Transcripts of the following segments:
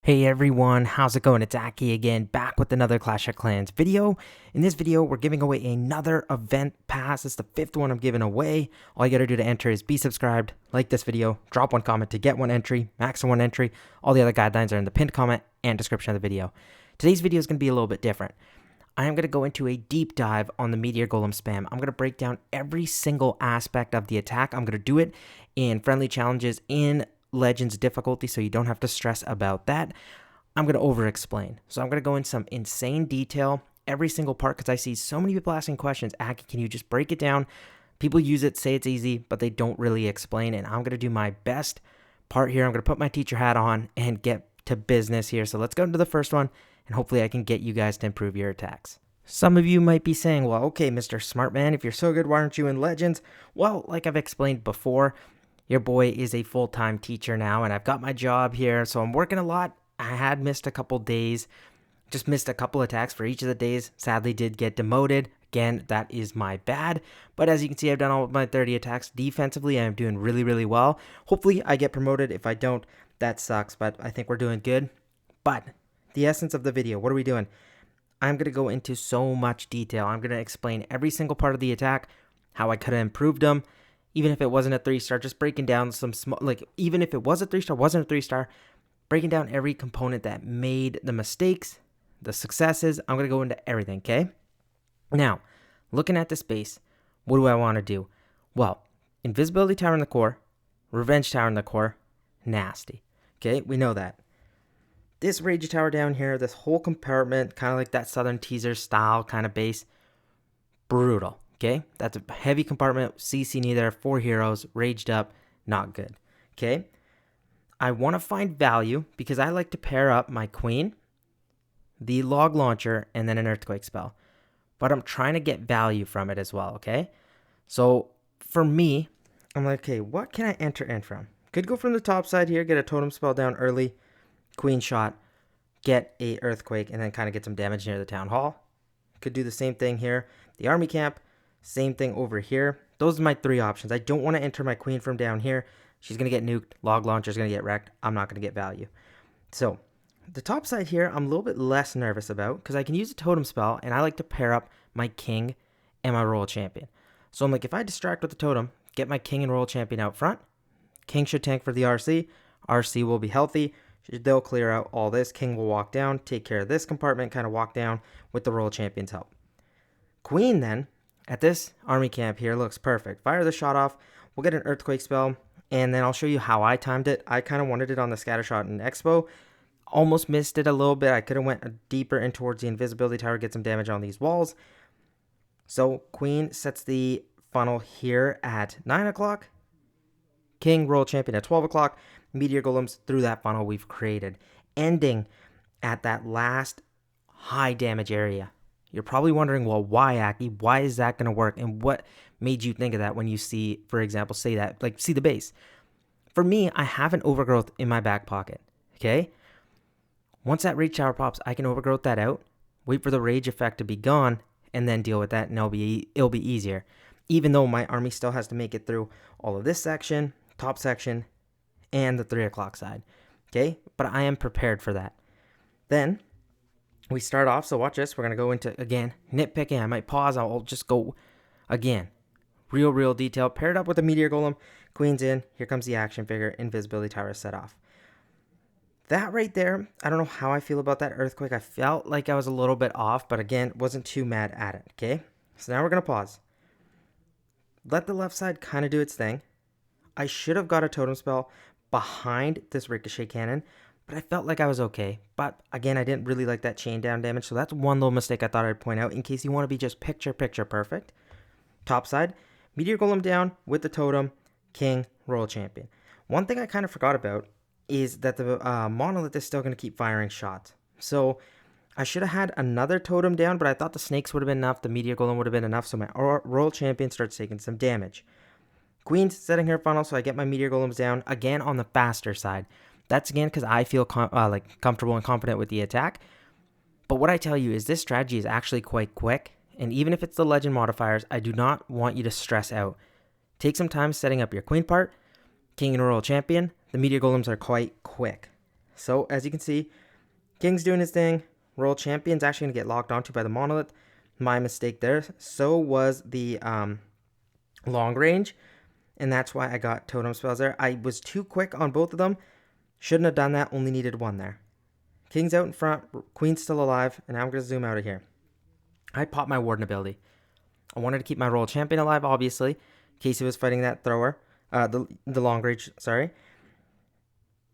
Hey everyone, how's it going? It's Aki again, back with another Clash of Clans video. In this video, we're giving away another event pass. It's the 5th one I'm giving away. All you gotta do to enter is be subscribed, like this video, drop one comment to get one entry, max one entry. All the other guidelines are in the pinned comment and description of the video. Today's video is gonna be a little bit different. I am gonna go into a deep dive on the Meteor Golem spam. I'm gonna break down every single aspect of the attack. I'm gonna do it in friendly challenges, in Legends difficulty, so you don't have to stress about that. I'm going to over-explain. So I'm going to go in some insane detail, every single part, because I see so many people asking questions. Aki, can you just break it down? People use it, say it's easy, but they don't really explain, and I'm going to do my best part here. I'm going to put my teacher hat on and get to business here. So let's go into the first one, and hopefully I can get you guys to improve your attacks. Some of you might be saying, well, okay, Mr. Smartman, if you're so good, why aren't you in Legends? Well, like I've explained before, your boy is a full-time teacher now, and I've got my job here, so I'm working a lot. I had missed a couple days, just missed a couple attacks for each of the days. Sadly, did get demoted. Again, that is my bad. But as you can see, I've done all of my 30 attacks. Defensively, I'm doing really, really well. Hopefully, I get promoted. If I don't, that sucks, but I think we're doing good. But the essence of the video, what are we doing? I'm going to go into so much detail. I'm going to explain every single part of the attack, how I could have improved them. Even if it wasn't a 3-star, just breaking down some small, even if it was a 3-star, wasn't a 3-star, breaking down every component that made the mistakes, the successes. I'm going to go into everything, okay? Now, looking at this base, what do I want to do? Well, invisibility tower in the core, revenge tower in the core, nasty. Okay, we know that. This rage tower down here, this whole compartment, kind of like that Southern Teaser style kind of base, brutal. Okay, that's a heavy compartment, CC neither, 4 heroes, raged up, not good. Okay, I want to find value because I like to pair up my queen, the log launcher, and then an earthquake spell. But I'm trying to get value from it as well, okay? So for me, I'm like, okay, what can I enter in from? Could go from the top side here, get a totem spell down early, queen shot, get a earthquake, and then kind of get some damage near the town hall. Could do the same thing here, the army camp. Same thing over here. Those are my 3 options. I don't want to enter my queen from down here. She's going to get nuked. Log launcher is going to get wrecked. I'm not going to get value. So the top side here, I'm a little bit less nervous about because I can use a totem spell, and I like to pair up my king and my royal champion. So I'm like, if I distract with the totem, get my king and royal champion out front, king should tank for the RC. RC will be healthy. They'll clear out all this. King will walk down, take care of this compartment, kind of walk down with the royal champion's help. Queen then, at this army camp here, looks perfect. Fire the shot off. We'll get an earthquake spell, and then I'll show you how I timed it. I kind of wanted it on the scatter shot in Expo. Almost missed it a little bit. I could have went deeper in towards the invisibility tower, get some damage on these walls. So Queen sets the funnel here at 9 o'clock. King, Royal Champion at 12 o'clock. Meteor Golems through that funnel we've created. Ending at that last high damage area. You're probably wondering, well, why, Aki? Why is that going to work? And what made you think of that when you see, for example, say that, like, see the base? For me, I have an overgrowth in my back pocket, okay? Once that rage tower pops, I can overgrowth that out, wait for the rage effect to be gone, and then deal with that, and it'll be easier. Even though my army still has to make it through all of this section, top section, and the 3 o'clock side, okay? But I am prepared for that. Then we start off, so watch this. We're going to go into, again, nitpicking. I might pause. I'll just go, again, real detail. Paired up with a Meteor Golem. Queen's in. Here comes the action figure. Invisibility tower is set off. That right there, I don't know how I feel about that earthquake. I felt like I was a little bit off, but again, wasn't too mad at it, okay? So now we're going to pause. Let the left side kind of do its thing. I should have got a totem spell behind this ricochet cannon, but I felt like I was okay. But again, I didn't really like that chain down damage, so that's one little mistake I thought I'd point out in case you want to be just picture perfect. Top side, Meteor Golem down with the totem, king, royal champion. One thing I kind of forgot about is that the monolith is still going to keep firing shots. So I should have had another totem down, but I thought the snakes would have been enough, the Meteor Golem would have been enough, so my royal champion starts taking some damage. Queen's setting her funnel, so I get my Meteor Golems down, again on the faster side. That's again because I feel comfortable and confident with the attack. But what I tell you is this strategy is actually quite quick. And even if it's the legend modifiers, I do not want you to stress out. Take some time setting up your queen part, king and royal champion. The Meteor Golems are quite quick. So as you can see, King's doing his thing. Royal Champion's actually going to get locked onto by the Monolith. My mistake there. So was the long range. And that's why I got totem spells there. I was too quick on both of them. Shouldn't have done that. Only needed one there. King's out in front. Queen's still alive. And now I'm going to zoom out of here. I popped my Warden ability. I wanted to keep my Royal Champion alive, obviously, in case he was fighting that thrower. The long range, sorry.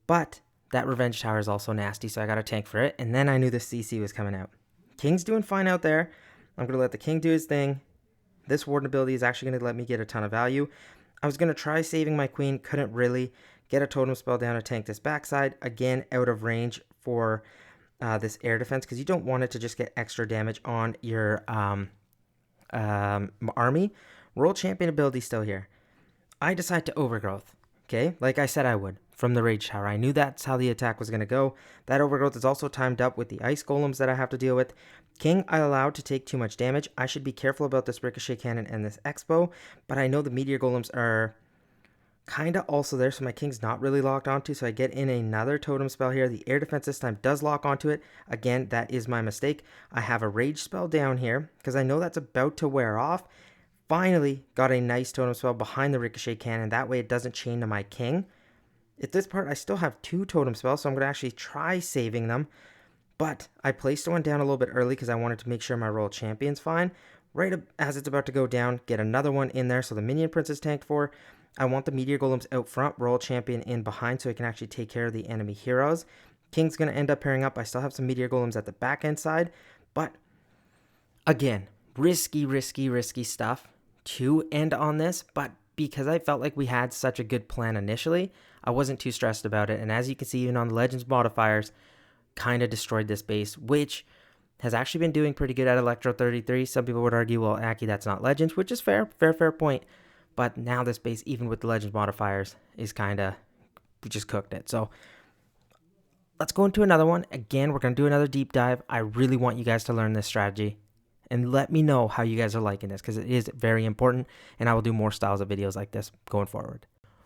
But that Revenge Tower is also nasty, so I got a tank for it. And then I knew the CC was coming out. King's doing fine out there. I'm going to let the King do his thing. This Warden ability is actually going to let me get a ton of value. I was going to try saving my Queen. Couldn't really get a totem spell down to tank this backside. Again, out of range for this air defense, because you don't want it to just get extra damage on your army. Royal Champion ability still here. I decide to Overgrowth. Okay, like I said I would, from the Rage Tower. I knew that's how the attack was going to go. That Overgrowth is also timed up with the Ice Golems that I have to deal with. King, I allowed to take too much damage. I should be careful about this Ricochet Cannon and this Expo, but I know the Meteor Golems are kind of also there, so my King's not really locked onto, so I get in another totem spell here. The air defense this time does lock onto it. Again, that is my mistake. I have a Rage spell down here, because I know that's about to wear off. Finally got a nice totem spell behind the Ricochet Cannon. That way it doesn't chain to my King. At this part, I still have 2 totem spells, so I'm going to actually try saving them. But I placed one down a little bit early because I wanted to make sure my Royal Champion's fine. Right as it's about to go down, get another one in there, so the Minion Prince is tanked for. I want the Meteor Golems out front, Royal Champion in behind, so I can actually take care of the enemy heroes. King's going to end up pairing up. I still have some Meteor Golems at the back end side, but again, risky stuff to end on this, but because I felt like we had such a good plan initially, I wasn't too stressed about it. And as you can see, even on the Legends modifiers, kind of destroyed this base, which has actually been doing pretty good at Electro 33. Some people would argue, well, Aki, that's not Legends, which is fair point. But now this base, even with the Legends modifiers, is kind of, we just cooked it. So let's go into another one. Again, we're going to do another deep dive. I really want you guys to learn this strategy. And let me know how you guys are liking this, because it is very important, and I will do more styles of videos like this going forward.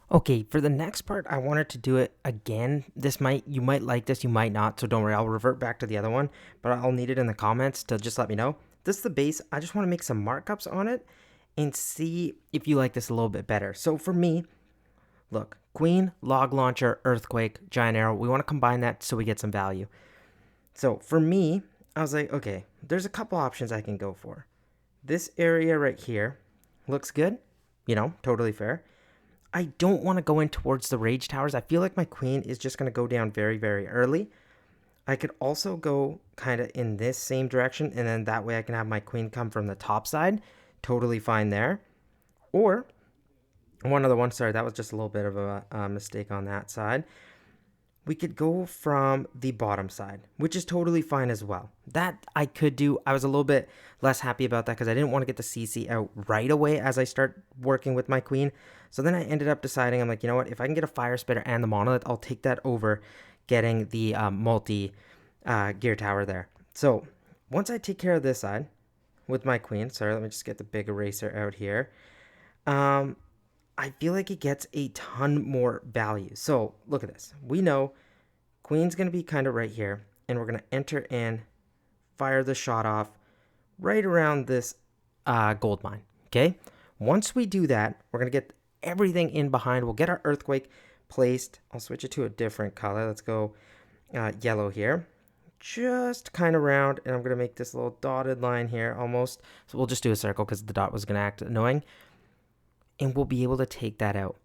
Okay, for the next part, I wanted to do it again. You might like this, you might not, so don't worry. I'll revert back to the other one, but I'll need it in the comments to just let me know. This is the base. I just want to make some markups on it and see if you like this a little bit better. So for me, look, Queen, Log Launcher, Earthquake, Giant Arrow. We want to combine that so we get some value. So for me, I was like, okay, there's a couple options I can go for. This area right here looks good, totally fair. I don't want to go in towards the Rage Towers. I feel like my Queen is just going to go down very, very early. I could also go kind of in this same direction, and then that way I can have my Queen come from the top side. Totally fine there. Or, sorry, that was just a little bit of a mistake on that side. We could go from the bottom side, which is totally fine as well. That I could do. I was a little bit less happy about that because I didn't want to get the CC out right away as I start working with my Queen. So then I ended up deciding, I'm like, you know what? If I can get a Fire Spitter and the Monolith, I'll take that over getting the multi-gear tower there. So once I take care of this side with my Queen, sorry, let me just get the big eraser out here. I feel like it gets a ton more value. So look at this. We know Queen's going to be kind of right here, and we're going to enter in, fire the shot off right around this gold mine. Okay. Once we do that, we're going to get everything in behind. We'll get our Earthquake placed. I'll switch it to a different color. Let's go yellow here. Just kind of round, and I'm going to make this little dotted line here almost. So we'll just do a circle because the dot was going to act annoying. And we'll be able to take that out.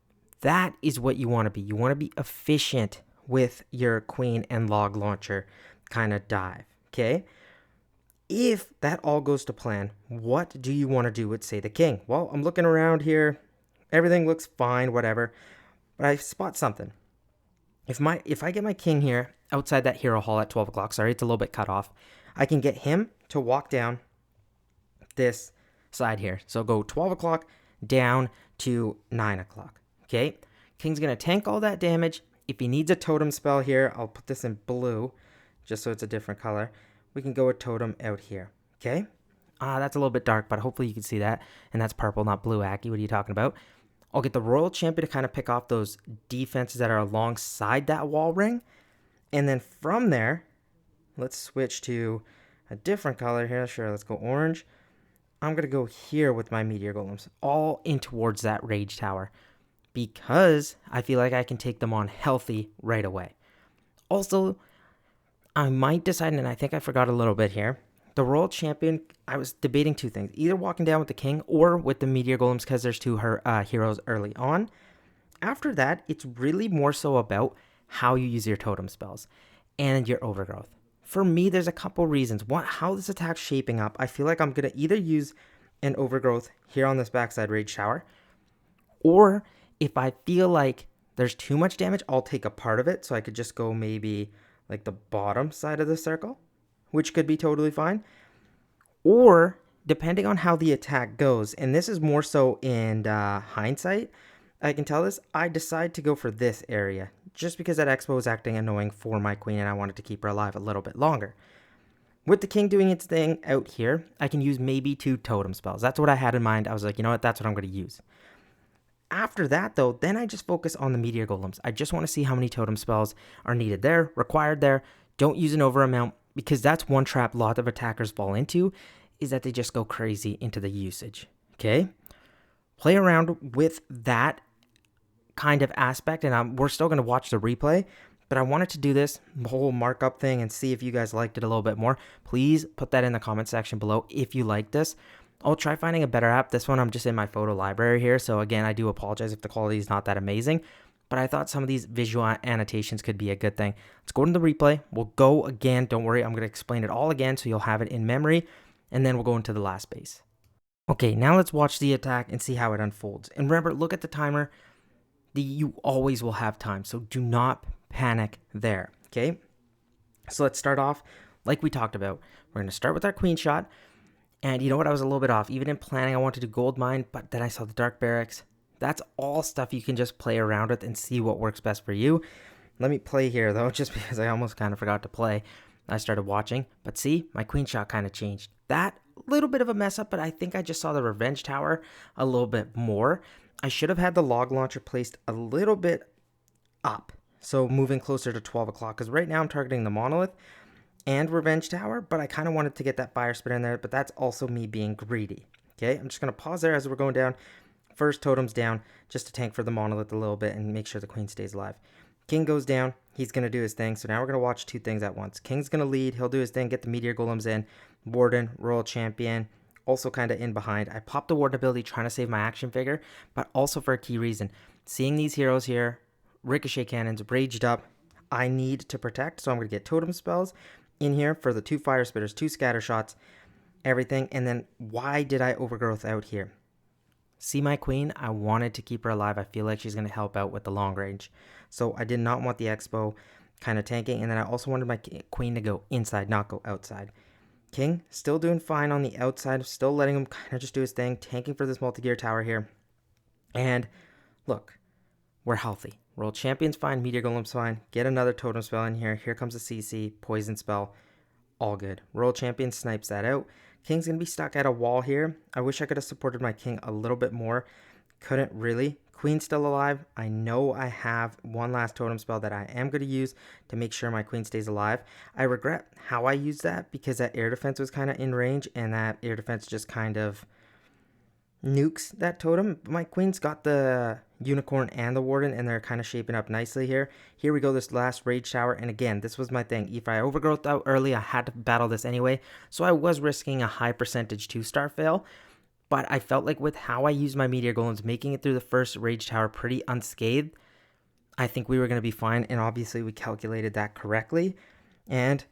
That is what you want to be. You want to be efficient with your Queen and Log Launcher kind of dive, okay? If that all goes to plan, what do you want to do with, say, the King? Well, I'm looking around here. Everything looks fine, whatever. But I spot something. If I get my King here outside that hero hall at 12 o'clock, sorry, it's a little bit cut off, I can get him to walk down this side here. So go 12 o'clock down to 9 o'clock. Okay, King's gonna tank all that damage. If he needs a totem spell here, I'll put this in blue just so it's a different color. We can go with totem out here. Okay, that's a little bit dark, but hopefully you can see that. And that's purple, not blue. Aki, what are you talking about? I'll get the Royal Champion to kind of pick off those defenses that are alongside that wall ring, And then from there, let's switch to a different color here. Sure, let's go orange. I'm going to go here with my Meteor Golems, all in towards that Rage Tower, because I feel like I can take them on healthy right away. Also, I might decide, and I think I forgot a little bit here, the World Champion, I was debating two things, either walking down with the King or with the Meteor Golems, because there's two heroes early on. After that, it's really more so about how you use your totem spells and your overgrowth. For me, there's a couple reasons. One, how this attack's shaping up. I feel like I'm going to either use an overgrowth here on this backside Rage Tower, or if I feel like there's too much damage, I'll take a part of it. So I could just go maybe like the bottom side of the circle, which could be totally fine. Or depending on how the attack goes, and this is more so in hindsight, I can tell this, I decide to go for this area just because that expo was acting annoying for my queen and I wanted to keep her alive a little bit longer. With the king doing its thing out here, I can use maybe 2 totem spells. That's what I had in mind. I was like, you know what, that's what I'm going to use. After that, though, then I just focus on the Meteor Golems. I just want to see how many totem spells are needed there, required there. Don't use an over amount, because that's one trap a lot of attackers fall into, is that they just go crazy into the usage. Okay? Play around with that kind of aspect, and we're still going to watch the replay, but I wanted to do this whole markup thing and see if you guys liked it a little bit more. Please put that in the comment section below if you like this. I'll try finding a better app. This one I'm just in my photo library here, so again, I do apologize if the quality is not that amazing, but I thought some of these visual annotations could be a good thing. Let's go to the replay. We'll go again. Don't worry, I'm going to explain it all again so you'll have it in memory, and then we'll go into the last base. Okay, now let's watch the attack and see how it unfolds. And remember, look at the timer. You always will have time, so do not panic there, okay? So let's start off like we talked about. We're going to start with our queen shot, and you know what? I was a little bit off. Even in planning, I wanted to do gold mine, but then I saw the dark barracks. That's all stuff you can just play around with and see what works best for you. Let me play here, though, just because I almost kind of forgot to play. I started watching, but see, my queen shot kind of changed. That little bit of a mess up, but I think I just saw the revenge tower a little bit more. I should have had the log launcher placed a little bit up, so moving closer to 12 o'clock, because right now I'm targeting the monolith and revenge tower, but I kind of wanted to get that fire spit in there, but that's also me being greedy. Okay, I'm just going to pause there as we're going down. First totem's down, just to tank for the monolith a little bit and make sure the queen stays alive. King goes down, he's going to do his thing, so now we're going to watch 2 things at once. King's going to lead, he'll do his thing, get the Meteor Golems in, Warden, Royal Champion, also kind of in behind. I popped the Warden ability trying to save my action figure, but also for a key reason. Seeing these heroes here, ricochet cannons, raged up, I need to protect, so I'm going to get totem spells in here for the 2 fire spitters, 2 scatter shots, everything. And then why did I overgrowth out here? See my queen? I wanted to keep her alive. I feel like she's going to help out with the long range. So I did not want the expo kind of tanking. And then I also wanted my queen to go inside, not go outside. King still doing fine on the outside, still letting him kind of just do his thing, tanking for this multi-gear tower here. And look, we're healthy. World Champion's fine, Meteor Golem's fine. Get another totem spell in here. Here comes a CC, poison spell. All good. World Champion snipes that out. King's going to be stuck at a wall here. I wish I could have supported my king a little bit more. Couldn't really. Queen's still alive. I know I have one last totem spell that I am going to use to make sure my queen stays alive. I regret how I used that because that air defense was kind of in range and that air defense just kind of nukes that totem. My queen's got the unicorn and the warden and they're kind of shaping up nicely here. Here we go, this last rage tower, and again, this was my thing. If I overgrowth out early, I had to battle this anyway, so I was risking a high percentage 2-star fail. But I felt like with how I used my Meteor Golems, making it through the first Rage Tower pretty unscathed, I think we were going to be fine. And obviously we calculated that correctly. And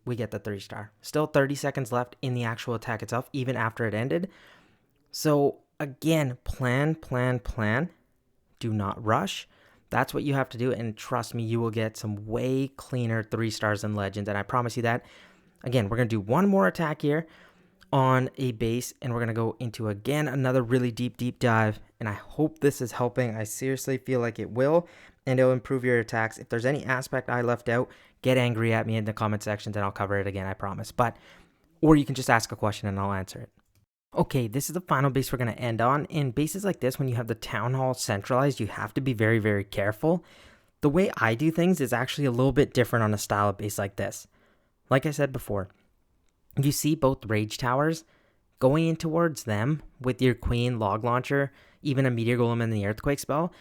we get the 3-star. Still 30 seconds left in the actual attack itself, even after it ended. So again, plan. Do not rush. That's what you have to do. And trust me, you will get some way cleaner 3-stars in Legends. And I promise you that. Again, we're going to do one more attack here on a base, and we're going to go into again another really deep dive, and I hope this is helping. I seriously feel like it will, and it'll improve your attacks. If there's any aspect I left out, get angry at me in the comment sections and I'll cover it again, I promise. Or you can just ask a question and I'll answer it. Okay, this is the final base we're going to end on. In bases like this, when you have the town hall centralized, you have to be very careful. The way I do things is actually a little bit different on a style of base like this. Like I said before, you see both rage towers going in towards them with your queen, log launcher, even a meteor golem and the earthquake spell.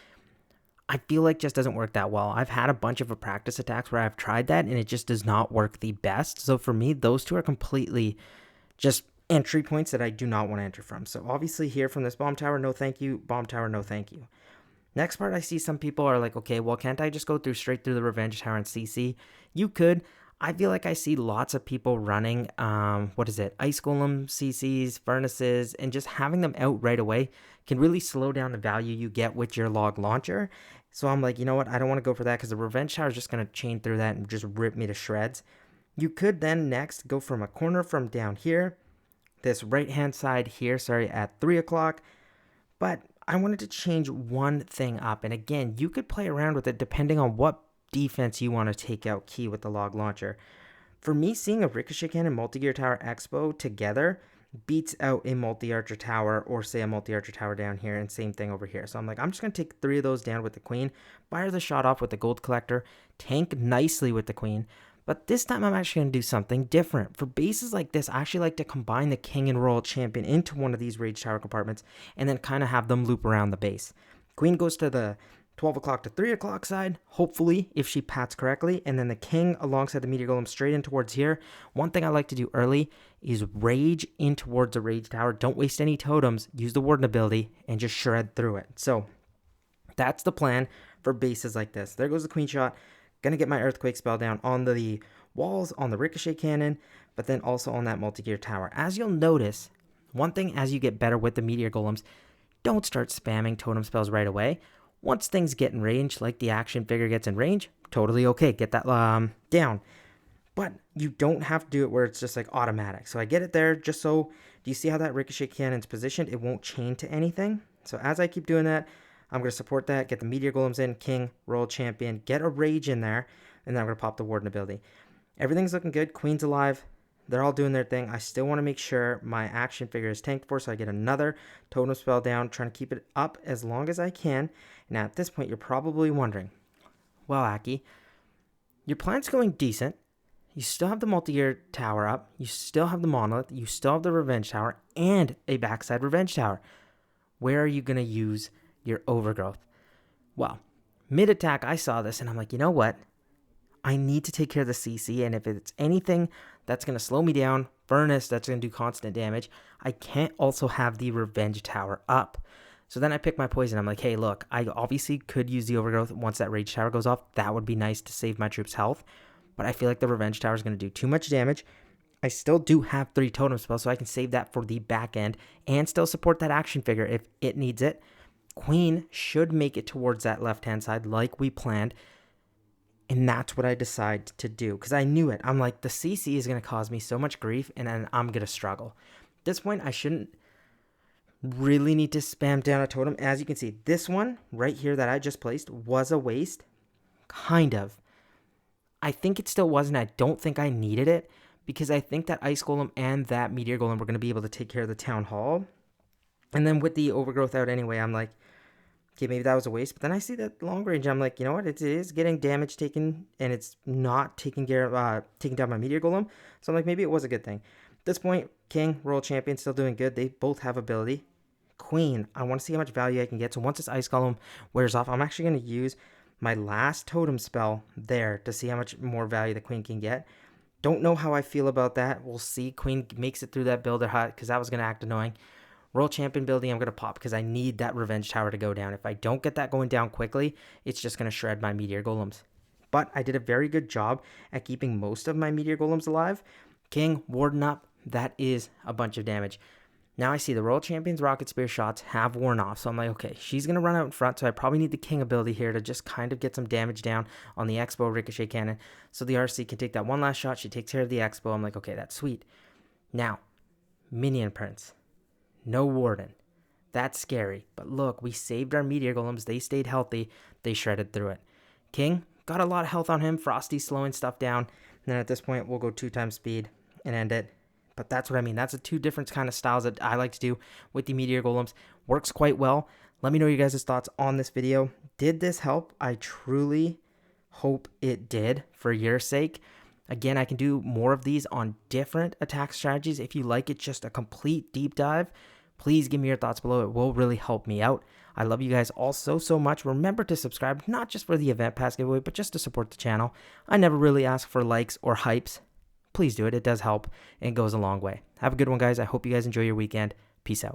I feel like just doesn't work that well. I've had a bunch of practice attacks where I've tried that and it just does not work the best. So for me, those two are completely just entry points that I do not want to enter from. So obviously here from this bomb tower, no thank you. Bomb tower, no thank you. Next part, I see some people are like, okay, well, can't I just go straight through the revenge tower and CC? You could. I feel like I see lots of people running, ice golem CCs, furnaces, and just having them out right away can really slow down the value you get with your log launcher. So I'm like, you know what? I don't want to go for that because the revenge tower is just going to chain through that and just rip me to shreds. You could then next go from a corner from down here, this right-hand side here, at 3 o'clock. But I wanted to change one thing up. And again, you could play around with it depending on what defense you want to take out key with the log launcher. For me, seeing a ricochet cannon multi-gear tower expo together beats out a multi-archer tower or say a multi-archer tower down here, and same thing over here. So I'm like, I'm just going to take 3 of those down with the queen, fire the shot off with the gold collector, tank nicely with the queen. But this time I'm actually going to do something different. For bases like this, I actually like to combine the king and royal champion into one of these rage tower compartments and then kind of have them loop around the base. Queen goes to the 12 o'clock to 3 o'clock side, hopefully, if she pats correctly, and then the king alongside the meteor golem straight in towards here. One thing I like to do early is rage in towards the rage tower. Don't waste any totems, use the warden ability, and just shred through it. So that's the plan for bases like this. There goes the queen shot. Gonna get my earthquake spell down on the walls, on the ricochet cannon, but then also on that multi-gear tower. As you'll notice, one thing as you get better with the meteor golems, don't start spamming totem spells right away. Once things get in range, like the action figure gets in range, totally okay, get that down. But you don't have to do it where it's just like automatic. So I get it there just so, do you see how that ricochet cannon's positioned? It won't chain to anything. So as I keep doing that, I'm going to support that, get the meteor golems in, king, royal champion, get a rage in there, and then I'm going to pop the warden ability. Everything's looking good. Queen's alive. They're all doing their thing. I still want to make sure my action figure is tanked for, so I get another totem spell down, trying to keep it up as long as I can. Now, at this point, you're probably wondering, well, Aki, your plan's going decent. You still have the multi-gear tower up. You still have the monolith. You still have the revenge tower and a backside revenge tower. Where are you going to use your overgrowth? Well, mid-attack, I saw this, and I'm like, you know what? I need to take care of the CC, and if it's anything that's going to slow me down, furnace that's going to do constant damage, I can't also have the revenge tower up. So then I pick my poison. I'm like, hey, look, I obviously could use the overgrowth once that rage tower goes off. That would be nice to save my troops' health, but I feel like the revenge tower is going to do too much damage. I still do have 3 totem spells, so I can save that for the back end and still support that action figure if it needs it. Queen should make it towards that left-hand side like we planned. And that's what I decided to do because I knew it. I'm like, the CC is going to cause me so much grief and then I'm going to struggle. At this point, I shouldn't really need to spam down a totem. As you can see, this one right here that I just placed was a waste. Kind of. I think it still wasn't. I don't think I needed it because I think that ice golem and that meteor golem were going to be able to take care of the town hall. And then with the overgrowth out anyway, I'm like, okay, maybe that was a waste. But then I see that long range. I'm like, you know what? It is getting damage taken, and it's not taking down my meteor golem. So I'm like, maybe it was a good thing. At this point, king, royal champion, still doing good. They both have ability. Queen, I want to see how much value I can get. So once this ice golem wears off, I'm actually going to use my last totem spell there to see how much more value the queen can get. Don't know how I feel about that. We'll see. Queen makes it through that builder hut because that was going to act annoying. Royal champion building, I'm going to pop because I need that revenge tower to go down. If I don't get that going down quickly, it's just going to shred my meteor golems. But I did a very good job at keeping most of my meteor golems alive. King, warden up, that is a bunch of damage. Now I see the royal champion's rocket spear shots have worn off. So I'm like, okay, she's going to run out in front. So I probably need the king ability here to just kind of get some damage down on the expo ricochet cannon. So the RC can take that one last shot. She takes care of the expo. I'm like, okay, that's sweet. Now, minion prince. No warden. That's scary. But look, we saved our meteor golems. They stayed healthy. They shredded through it. King, got a lot of health on him. Frosty slowing stuff down. And then at this point, we'll go 2 times speed and end it. But that's what I mean. That's the 2 different kind of styles that I like to do with the meteor golems. Works quite well. Let me know your guys' thoughts on this video. Did this help? I truly hope it did for your sake. Again, I can do more of these on different attack strategies. If you like it, just a complete deep dive, please give me your thoughts below. It will really help me out. I love you guys all so much. Remember to subscribe, not just for the event pass giveaway, but just to support the channel. I never really ask for likes or hypes. Please do it. It does help and goes a long way. Have a good one, guys. I hope you guys enjoy your weekend. Peace out.